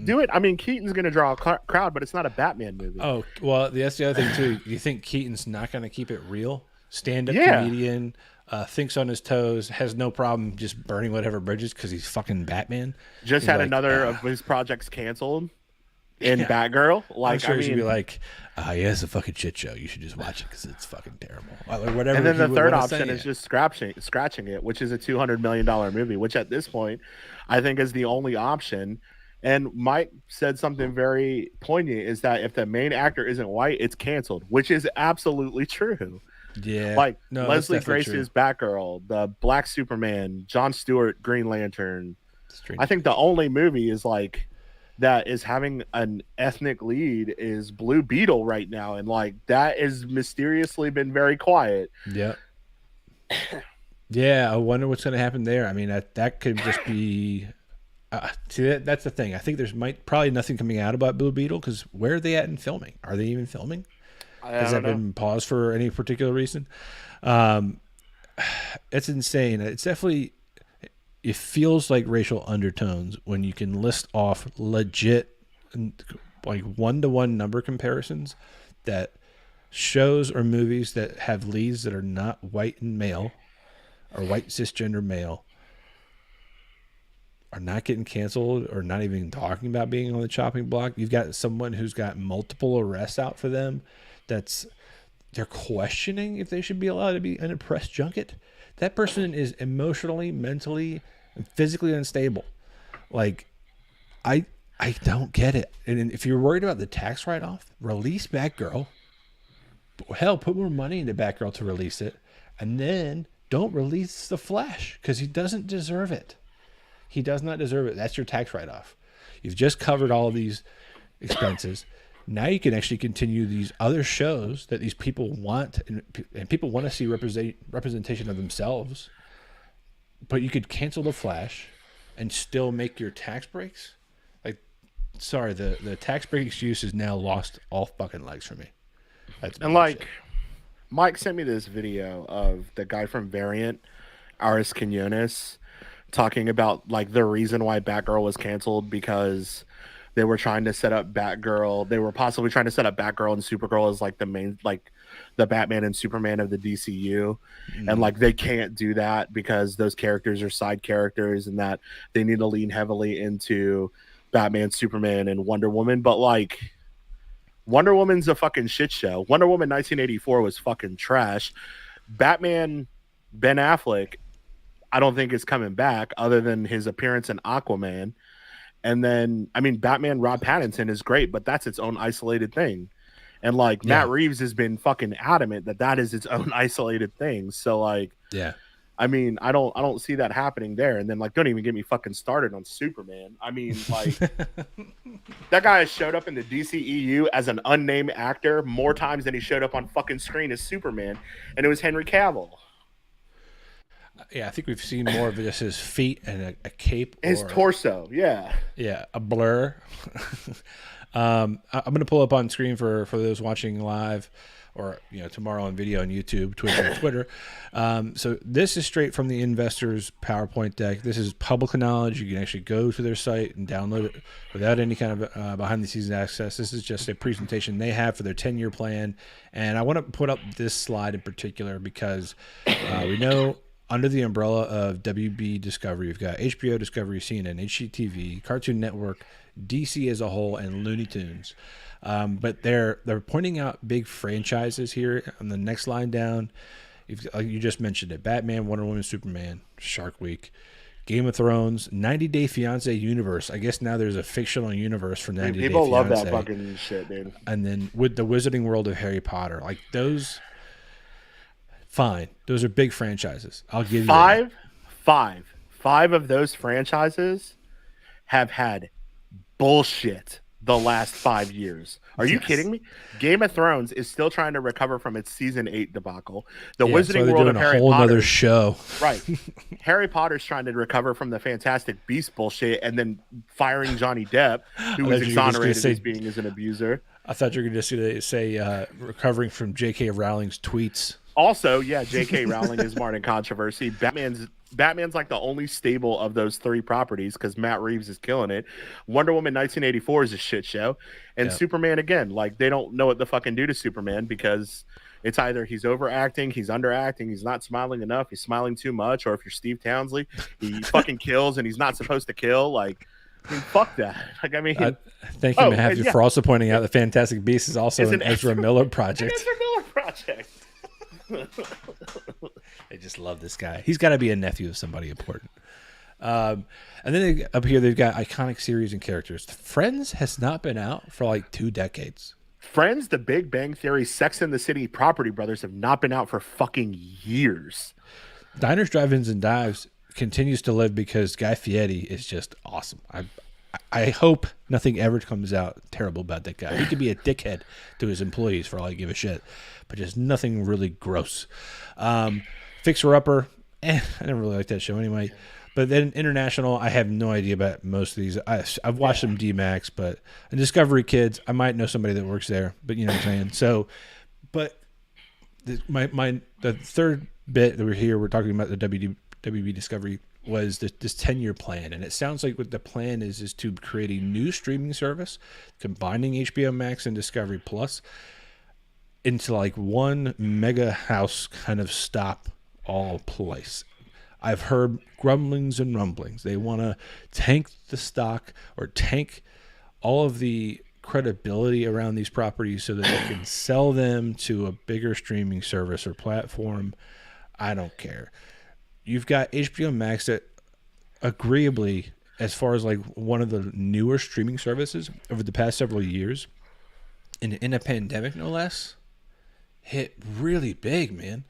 do it? I mean, Keaton's going to draw a crowd, but it's not a Batman movie. Oh, well, that's the other thing, too. You think Keaton's not going to keep it real? Stand-up comedian, thinks on his toes, has no problem just burning whatever bridges because he's fucking Batman. Just had another of his projects canceled in Batgirl. Like, I'm sure he should be like, yeah, it's a fucking shit show. You should just watch it because it's fucking terrible. Or whatever. And then the third option is just scratching it, which is a $200 million movie, which at this point I think is the only option. And Mike said something very poignant, is that if the main actor isn't white, it's canceled, which is absolutely true. Yeah. Like Leslie Grace's Batgirl, the Black Superman, Jon Stewart, Green Lantern. I think the only movie is like that is having an ethnic lead is Blue Beetle right now. And like that has mysteriously been very quiet. Yeah. Yeah. I wonder what's going to happen there. I mean, that could just be... see, that's the thing. I think there's probably nothing coming out about Blue Beetle because where are they at in filming? Are they even filming? Has that been paused for any particular reason? It's insane. It's definitely, it feels like racial undertones when you can list off legit, like one-to-one number comparisons that shows or movies that have leads that are not white and male or white cisgender male are not getting canceled or not even talking about being on the chopping block. You've got someone who's got multiple arrests out for them. They're questioning if they should be allowed to be in a press junket. That person is emotionally, mentally, and physically unstable. Like, I don't get it. And if you're worried about the tax write-off, release Batgirl. Hell, put more money into Batgirl to release it. and then don't release the Flash because he doesn't deserve it. He does not deserve it. That's your tax write-off. You've just covered all of these expenses. Now you can actually continue these other shows that these people want, and people want to see representation of themselves. But you could cancel the Flash and still make your tax breaks. Like, sorry, the tax break excuse has now lost all fucking legs for me. That's and like, Mike sent me this video of the guy from Variant, Aris Quinones, talking about like the reason why Batgirl was canceled because they were trying to set up Batgirl. They were possibly trying to set up Batgirl and Supergirl as like the main, like the Batman and Superman of the DCU. And like they can't do that because those characters are side characters and that they need to lean heavily into Batman, Superman, and Wonder Woman. But like Wonder Woman's a fucking shit show. Wonder Woman 1984 was fucking trash. Batman, Ben Affleck, I don't think is coming back other than his appearance in Aquaman. And then, I mean, Batman Rob Pattinson is great, but that's its own isolated thing. And like Matt Reeves has been fucking adamant that that is its own isolated thing. So like, yeah, I mean, I don't see that happening there. And then like, don't even get me fucking started on Superman. I mean, like that guy has showed up in the DCEU as an unnamed actor more times than he showed up on fucking screen as Superman. And it was Henry Cavill. Yeah, I think we've seen more of just his feet and a cape. His torso, yeah. Yeah, a blur. I'm going to pull up on screen for those watching live or tomorrow on video on YouTube, Twitch, and Twitter. So this is straight from the investors' PowerPoint deck. This is public knowledge. You can actually go to their site and download it without any kind of behind-the-scenes access. This is just a presentation they have for their 10-year plan. And I want to put up this slide in particular because we know under the umbrella of WB Discovery, you've got HBO, Discovery, CNN, HGTV, Cartoon Network, DC as a whole, and Looney Tunes. But they're pointing out big franchises here on the next line down. You just mentioned it: Batman, Wonder Woman, Superman, Shark Week, Game of Thrones, 90 Day Fiance universe. I guess now there's a fictional universe for 90 Day Fiance. People love that fucking shit, dude. And then with the Wizarding World of Harry Potter, like those. Fine. Those are big franchises. I'll give you five of those franchises have had bullshit the last 5 years. Are you kidding me? Game of Thrones is still trying to recover from its season 8 debacle. The Wizarding World of Harry Potter. A whole other show. Right. Harry Potter's trying to recover from the Fantastic Beasts bullshit and then firing Johnny Depp, who was exonerated as being an abuser. I thought you were going to say recovering from J.K. Rowling's tweets. Also, yeah, J.K. Rowling is more in controversy. Batman's like the only stable of those three properties because Matt Reeves is killing it. Wonder Woman 1984 is a shit show. And Superman, again, like they don't know what to fucking do to Superman because it's either he's overacting, he's underacting, he's not smiling enough, he's smiling too much, or if you're Steve Townsley, he fucking kills and he's not supposed to kill. Like, I mean, fuck that. Like, I mean, thank you, Matthew, for also pointing out the Fantastic Beasts is also an Ezra Miller project. Ezra Miller project. I just love this guy. He's got to be a nephew of somebody important. And then up here, they've got iconic series and characters. Friends has not been out for like 2 decades. Friends, The Big Bang Theory, Sex and the City, Property Brothers have not been out for fucking years. Diners, Drive-Ins, and Dives continues to live because Guy Fieri is just awesome. I hope nothing ever comes out terrible about that guy. He could be a dickhead to his employees for all I give a shit, but just nothing really gross. Fixer Upper, I never really liked that show anyway. But then International, I have no idea about most of these. I've watched some D-Max, but in Discovery Kids, I might know somebody that works there, but you know what I'm saying? So, but the third bit that we're talking about the WB Discovery was this 10-year plan, and it sounds like what the plan is to create a new streaming service combining HBO Max and Discovery Plus into like one mega house kind of stop all place. I've heard grumblings and rumblings. They want to tank the stock or tank all of the credibility around these properties so that they can sell them to a bigger streaming service or platform. I don't care. You've got HBO Max that agreeably, as far as like one of the newer streaming services over the past several years, in a pandemic no less, hit really big, man.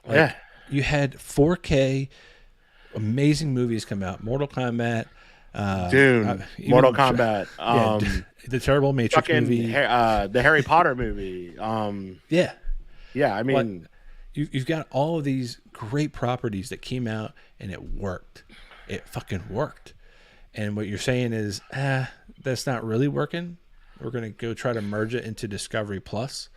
Like, you had 4K amazing movies come out. Mortal Kombat, Dune, Mortal Kombat, the terrible Matrix movie, the Harry Potter movie. Yeah. I mean, you've got all of these great properties that came out and it worked. It fucking worked. And what you're saying is, that's not really working. We're going to go try to merge it into Discovery Plus.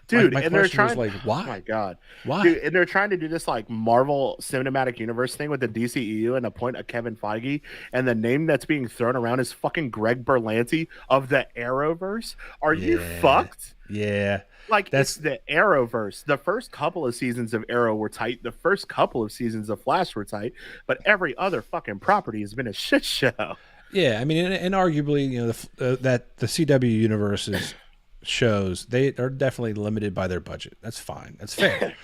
Dude, my and they're question trying. was like, why? Oh my god, why? Dude, and they're trying to do this like Marvel Cinematic Universe thing with the DCEU and appoint a Kevin Feige, and the name that's being thrown around is fucking Greg Berlanti of the Arrowverse. Are you fucked? Yeah, like that's the Arrowverse. The first couple of seasons of Arrow were tight. The first couple of seasons of Flash were tight, but every other fucking property has been a shit show. Yeah, I mean, and arguably, you know, that the CW universe shows they are definitely limited by their budget. That's fine. That's fair.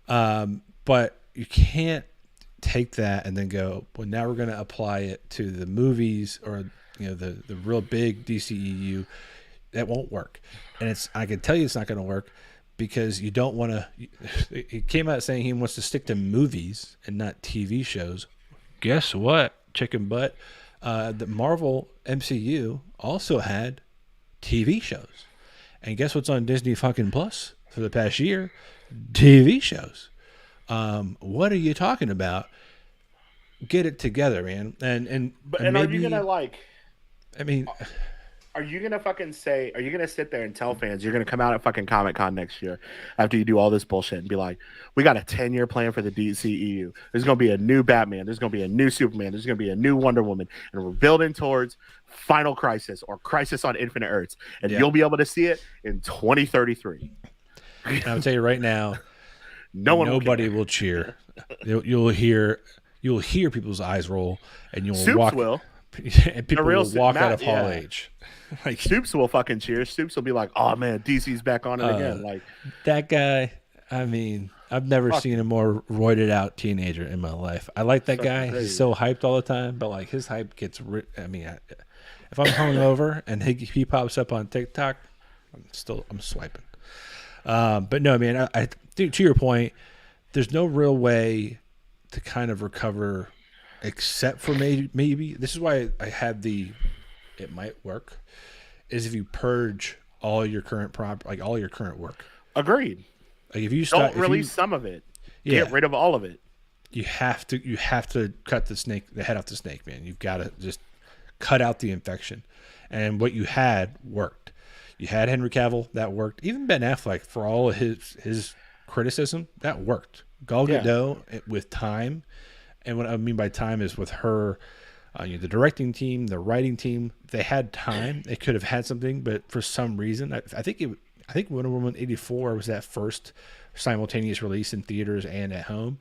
But you can't take that and then go, well, now we're going to apply it to the movies or, you know, the real big DCEU. That won't work. And I can tell you it's not going to work because you don't want to. He came out saying he wants to stick to movies and not TV shows. Guess what, chicken butt? The Marvel MCU also had TV shows. And guess what's on Disney fucking Plus for the past year? TV shows. What are you talking about? Get it together, man. And maybe, are you gonna like? I mean, are you gonna fucking say? Are you gonna sit there and tell fans you're gonna come out at fucking Comic-Con next year after you do all this bullshit and be like, we got a 10-year plan for the DCEU. There's gonna be a new Batman. There's gonna be a new Superman. There's gonna be a new Wonder Woman, and we're building towards Final Crisis or Crisis on Infinite Earths, and you'll be able to see it in 2033. I'll tell you right now, nobody will cheer. You'll hear people's eyes roll, and you'll Soups walk. Will. And people will walk out of Hall H. Like Soups will fucking cheer. Soups will be like, "Oh man, DC's back on it again." Like that guy. I mean, I've never seen a more roided out teenager in my life. I like that guy. Crazy. He's so hyped all the time, but like his hype gets. I mean, if I'm hungover and he pops up on TikTok, I'm swiping. But no, man. I to your point, there's no real way to kind of recover, except for maybe this is why I had it might work, is if you purge all your current all your current work. Agreed. Like if you don't release some of it, get rid of all of it. You have to cut the head off the snake, man. You've got to just cut out the infection. And what you had worked. You had Henry Cavill, that worked. Even Ben Affleck, for all of his criticism, that worked. Gal Gadot with time, and what I mean by time is with her, the directing team, the writing team. They had time. They could have had something, but for some reason, I think Wonder Woman 84 was that first simultaneous release in theaters and at home.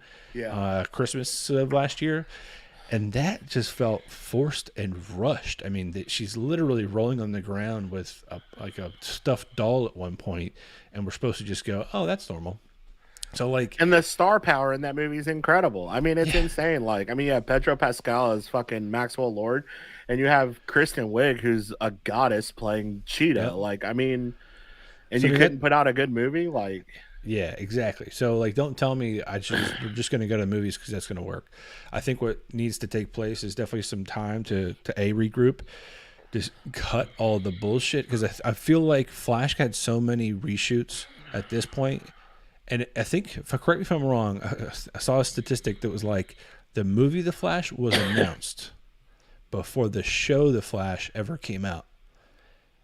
Christmas of last year. And that just felt forced and rushed. I mean, she's literally rolling on the ground with a stuffed doll at one point, and we're supposed to just go, "Oh, that's normal." So and the star power in that movie is incredible. I mean, it's insane. Like, I mean, you have Pedro Pascal as fucking Maxwell Lord, and you have Kristen Wiig, who's a goddess playing Cheetah. Yep. Like, I mean, and so you couldn't put out a good movie, like. Yeah, exactly. So, don't tell me we're just going to go to the movies because that's going to work. I think what needs to take place is definitely some time to regroup, just cut all the bullshit, because I feel like Flash had so many reshoots at this point, and I think, correct me if I'm wrong, I saw a statistic that was like the movie The Flash was announced before the show The Flash ever came out.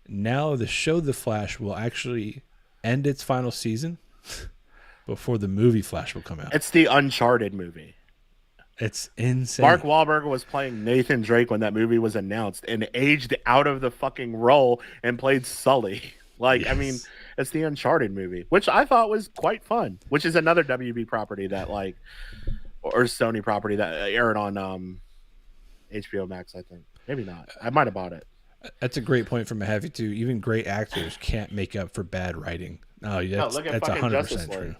Now the show The Flash will actually end its final season before the movie Flash will come out. It's the Uncharted movie. It's insane. Mark Wahlberg was playing Nathan Drake when that movie was announced and aged out of the fucking role and played Sully. I mean, it's the Uncharted movie, which I thought was quite fun, which is another WB property that or Sony property that aired on HBO Max, I think. Maybe not. I might have bought it. That's a great point from a heavy too. Even great actors can't make up for bad writing. That's 100% true.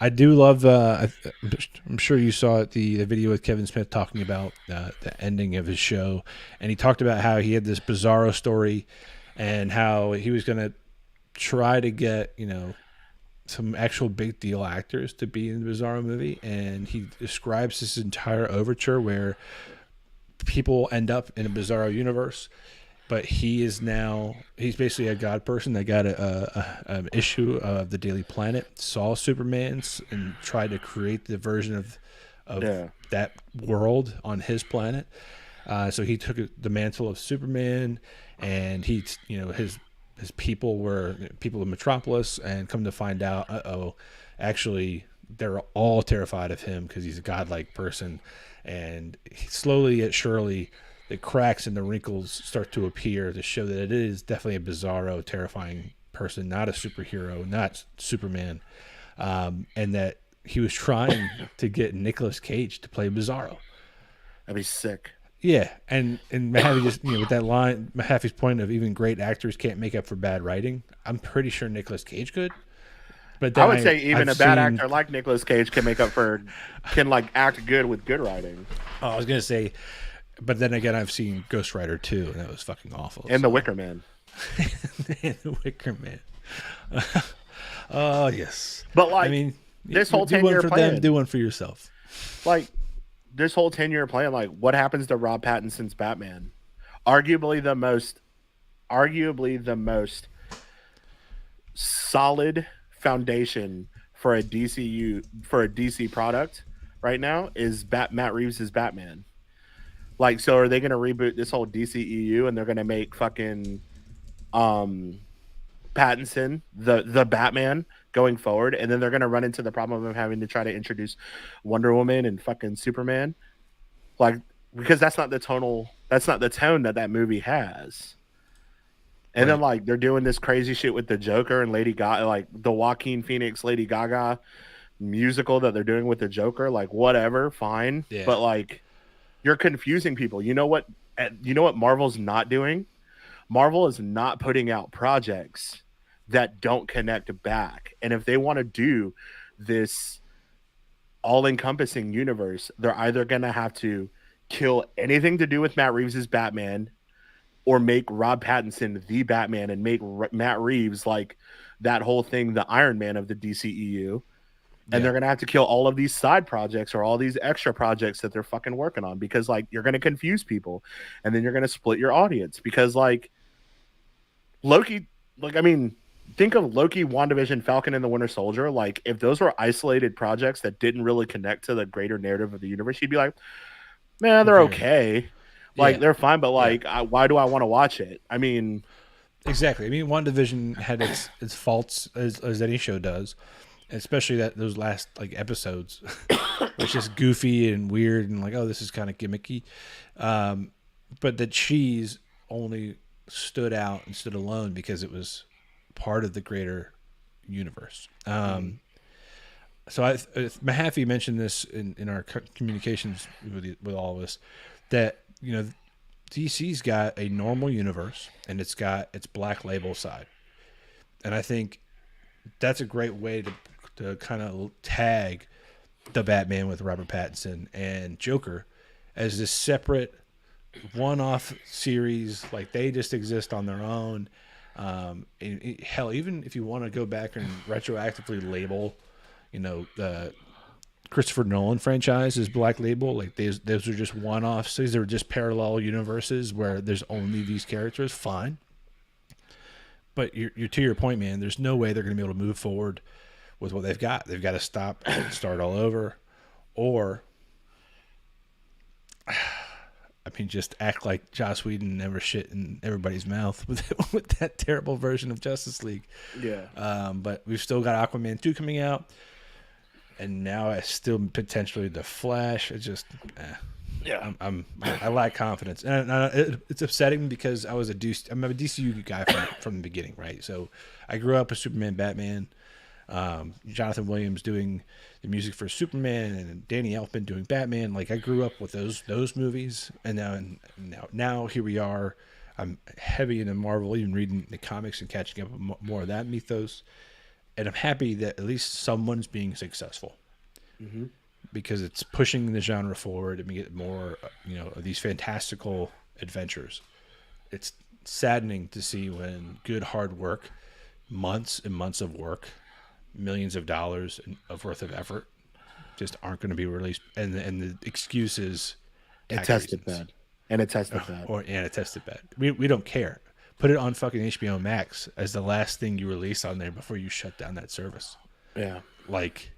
I do love. I'm sure you saw the video with Kevin Smith talking about the ending of his show, and he talked about how he had this bizarro story, and how he was going to try to get some actual big deal actors to be in the Bizarro movie, and he describes this entire overture where people end up in a Bizarro universe, but he's basically a god person that got an issue of the Daily Planet, saw Superman's, and tried to create the version of that world on his planet. So he took the mantle of Superman, and his people were people of Metropolis, and come to find out, actually they're all terrified of him because he's a godlike person, and slowly yet surely the cracks and the wrinkles start to appear to show that it is definitely a Bizarro, terrifying person, not a superhero, not Superman, and that he was trying to get Nicolas Cage to play Bizarro. That'd be sick. Yeah, and Mahaffey just with that line, Mahaffey's point of even great actors can't make up for bad writing. I'm pretty sure Nicolas Cage could. But I would say even a bad actor like Nicolas Cage can act good with good writing. Oh, I was gonna say. But then again, I've seen Ghost Rider 2, and that was fucking awful. And The Wicker Man. And The Wicker Man. Oh, yes. But, like, I mean, this whole 10-year plan. Do one for yourself. Like, this whole 10-year plan, like, what happens to Rob Pattinson's Batman? Arguably the most solid foundation for a DC product right now is Matt Reeves' Batman. Like, so are they going to reboot this whole DCEU and they're going to make fucking Pattinson the Batman going forward, and then they're going to run into the problem of having to try to introduce Wonder Woman and fucking Superman? Like, because that's not the tone that movie has. And then, like, they're doing this crazy shit with the Joker and Lady Gaga, like the Joaquin Phoenix Lady Gaga musical that they're doing with the Joker. Like, whatever, fine. Yeah. But, like, you're confusing people. You know what Marvel's not doing? Marvel is not putting out projects that don't connect back. And if they want to do this all-encompassing universe, they're either going to have to kill anything to do with Matt Reeves' Batman, or make Rob Pattinson the Batman and make Matt Reeves like that whole thing, the Iron Man of the DCEU. And they're going to have to kill all of these side projects or all these extra projects that they're fucking working on, because, like, you're going to confuse people, and then you're going to split your audience, because, like, Loki, like, I mean, think of Loki, WandaVision, Falcon, and the Winter Soldier. Like, if those were isolated projects that didn't really connect to the greater narrative of the universe, you'd be like, man, they're okay. Like, they're fine, but, like, why do I want to watch it? I mean... Exactly. I mean, WandaVision had its faults, as any show does. Especially those last, like, episodes, it's just goofy and weird and like, oh, this is kind of gimmicky. But that Cheese only stood out and stood alone because it was part of the greater universe. So Mahaffey mentioned this in our communications with all of us, that, you know, DC's got a normal universe and it's got its Black Label side. And I think that's a great way to kind of tag the Batman with Robert Pattinson and Joker as this separate one-off series. Like, they just exist on their own. Hell, even if you want to go back and retroactively label, you know, the Christopher Nolan franchise as Black Label, like, those are just one-offs. These are just parallel universes where there's only these characters. Fine. But you're to your point, man, there's no way they're going to be able to move forward with what they've got. They've got to stop and start all over, or, I mean, just act like Joss Whedon never shit in everybody's mouth with that terrible version of Justice League. Yeah. But we've still got Aquaman 2 coming out, and now I still potentially The Flash. It's just, yeah. I lack confidence, and it's upsetting because I'm a DCU guy from the beginning, right? So I grew up with Superman, Batman. Jonathan Williams doing the music for Superman, and Danny Elfman doing Batman. Like, I grew up with those movies, and now here we are. I'm heavy into Marvel, even reading the comics and catching up with more of that mythos. And I'm happy that at least someone's being successful, because it's pushing the genre forward, and we get more, you know, of these fantastical adventures. It's saddening to see when good hard work, months and months of work, millions of dollars of worth of effort just aren't going to be released, and the excuse is it tested bad, and it tested bad, and it tested bad. We don't care. Put it on fucking HBO Max as the last thing you release on there before you shut down that service. Yeah, like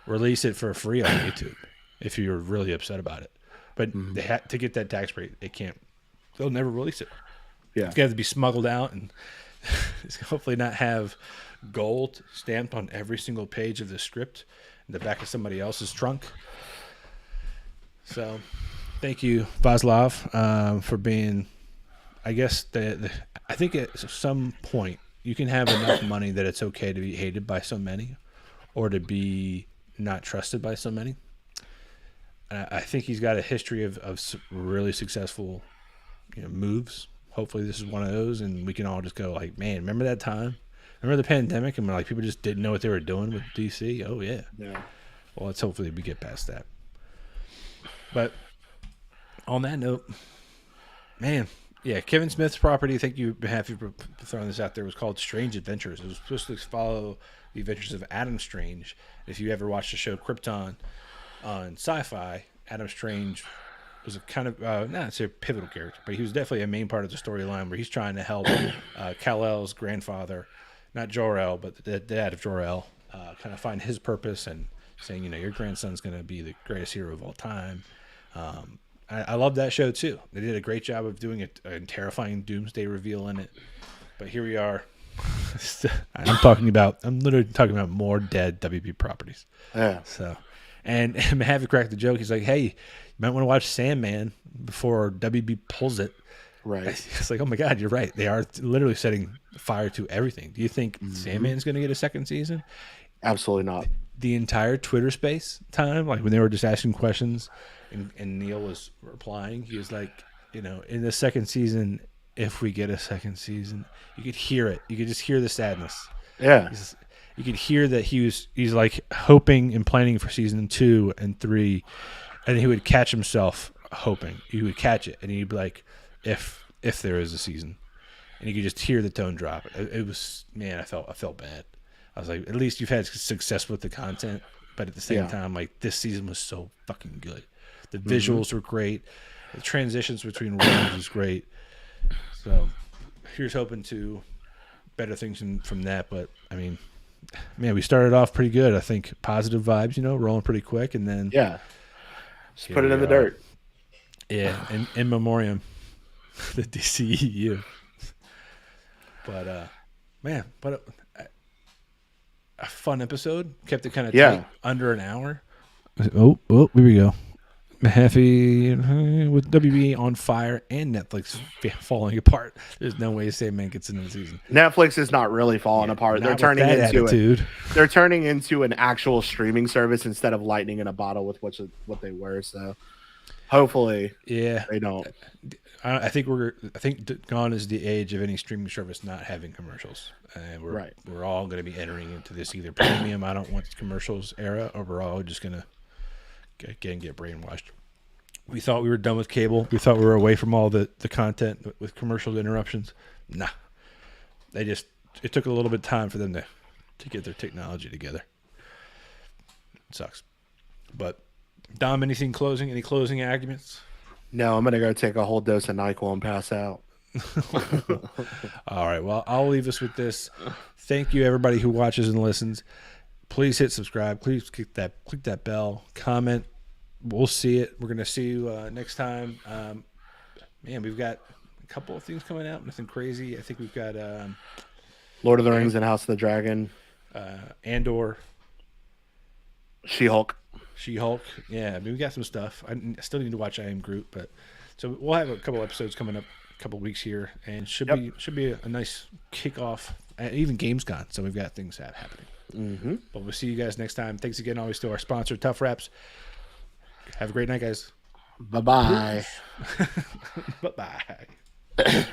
release it for free on YouTube if you're really upset about it. But they had to get that tax break. They can't. They'll never release it. Yeah, it's got to be smuggled out, and it's hopefully not have gold stamped on every single page of the script in the back of somebody else's trunk. So, thank you, Vaslav, for being. I guess I think at some point you can have enough money that it's okay to be hated by so many, or to be not trusted by so many. I think he's got a history of really successful, moves. Hopefully, this is one of those, and we can all just go like, man, remember that time? Remember the pandemic, and like people just didn't know what they were doing with DC? Oh yeah. Yeah. Well, let's hopefully we get past that. But on that note, man. Yeah, Kevin Smith's property, thank you, Happy, for throwing this out there, was called Strange Adventures. It was supposed to follow the adventures of Adam Strange. If you ever watched the show Krypton on Sci-Fi, Adam Strange was a kind of, not necessarily a pivotal character, but he was definitely a main part of the storyline where he's trying to help Kal-El's grandfather, not Jor-El, but the dad of Jor-El, kind of find his purpose and saying, your grandson's going to be the greatest hero of all time. I love that show too. They did a great job of doing a terrifying doomsday reveal in it. But here we are. I'm literally talking about more dead WB properties. Yeah. So, and Mahavik cracked the joke. He's like, "Hey, you might want to watch Sandman before WB pulls it." Right. It's like, oh my God, you're right. They are literally setting fire to everything. Do you think Sandman's going to get a second season? Absolutely not. The entire Twitter space time, like when they were just asking questions. And Neil was replying. He was like, in the second season, if we get a second season, you could hear it. You could just hear the sadness. Yeah. You could hear that he's like hoping and planning for season 2 and 3, and he would catch himself hoping. He would catch it, and he'd be like, if there is a season, and you could just hear the tone drop. It was, man, I felt bad. I was like, at least you've had success with the content, but at the same time, like this season was so fucking good. The visuals were great. The transitions between realms was great. So here's hoping to better things from that. But, I mean, man, we started off pretty good. I think positive vibes, rolling pretty quick. And then... Yeah. Just put it in the dirt. Yeah, in memoriam. The DCEU. But, man, what a fun episode. Kept it kind of tight, under an hour. Oh, here we go. Mahaffey with WB on fire and Netflix falling apart. There's no way Sandman gets into the season. Netflix is not really falling apart. They're turning into they're turning into an actual streaming service instead of lightning in a bottle with what they were. So hopefully, they don't. I think gone is the age of any streaming service not having commercials, and we're all going to be entering into this either premium I don't want commercials era, or we're all just going to get brainwashed. We thought we were done with cable. We thought we were away from all the content with commercial interruptions. Nah. It took a little bit of time for them to get their technology together. It sucks. But Dom, any closing arguments? No, I'm gonna go take a whole dose of NyQuil and pass out. All right. Well, I'll leave us with this. Thank you everybody who watches and listens. Please hit subscribe. Please click that bell. Comment. We'll see it. We're going to see you next time. Man, we've got a couple of things coming out. Nothing crazy. I think we've got Lord of the Rings and House of the Dragon. Andor. She-Hulk. Yeah, I mean, we got some stuff. I still need to watch I Am Groot, but so we'll have a couple episodes coming up a couple weeks here, and should be a nice kickoff. Even Gamescom, so we've got things happening. But we'll see you guys next time. Thanks again always to our sponsor, Tough Wraps. Have a great night, guys. Bye-bye. Bye-bye.